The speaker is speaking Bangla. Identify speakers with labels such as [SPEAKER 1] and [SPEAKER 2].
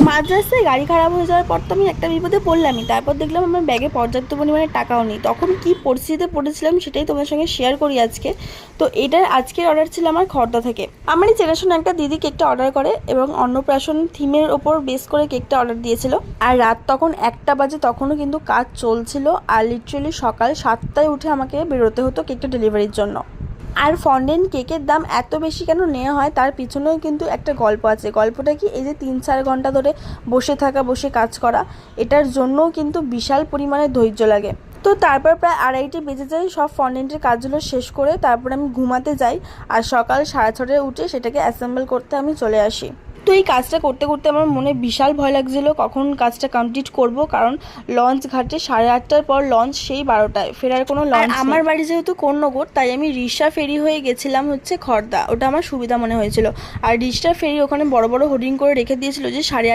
[SPEAKER 1] মাঝ রাস্তায় গাড়ি খারাপ হয়ে যাওয়ার পর তো আমি একটা বিপদে পড়লামই। তারপর দেখলাম আমার ব্যাগে পর্যাপ্ত পরিমাণে টাকাও নেই। তখন কি পরিস্থিতিতে পড়েছিলাম সেটাই তোমার সঙ্গে শেয়ার করি আজকে। তো এটার আজকের অর্ডার ছিল আমার খর্দা থেকে। আমারই চেনাশোনা একটা দিদি কেকটা অর্ডার করে এবং অন্নপ্রাশন থিমের ওপর বেস করে কেকটা অর্ডার দিয়েছিল। আর রাত তখন 1টা বাজে, তখনও কিন্তু কাজ চলছিল। আর লিটারালি সকাল 7টায় উঠে আমাকে বেরোতে হতো কেকটা ডেলিভারির জন্য। আর ফন্ডেন্ট কেকের দাম এত বেশি কেন নেওয়া হয় তার পিছনেও কিন্তু একটা গল্প আছে। গল্পটা কি, এই যে 3-4 ঘন্টা ধরে বসে থাকা, বসে কাজ করা, এটার জন্যও কিন্তু বিশাল পরিমাণে ধৈর্য লাগে। তো তারপর প্রায় 2:30 বেজে যায় সব ফন্ডেন্টের কাজগুলো শেষ করে। তারপর আমি ঘুমাতে যাই আর সকাল 6:30টায় উঠে সেটাকে অ্যাসেম্বল করতে আমি চলে আসি। তো এই কাজটা করতে করতে আমার মনে বিশাল ভয় লাগছিলো কখন কাজটা কমপ্লিট করব, কারণ লঞ্চ ঘাটে 8:30টার পর লঞ্চ, সেই 12টায় ফেরার কোনো লঞ্চ। আমার বাড়ি যেহেতু কোন্নগর, তাই আমি রিক্সা ফেরি হয়ে গেছিলাম হচ্ছে খর্দা। ওটা আমার সুবিধা মনে হয়েছিল। আর রিক্সা ফেরি ওখানে বড় বড় হোর্ডিং করে রেখে দিয়েছিল যে 8:30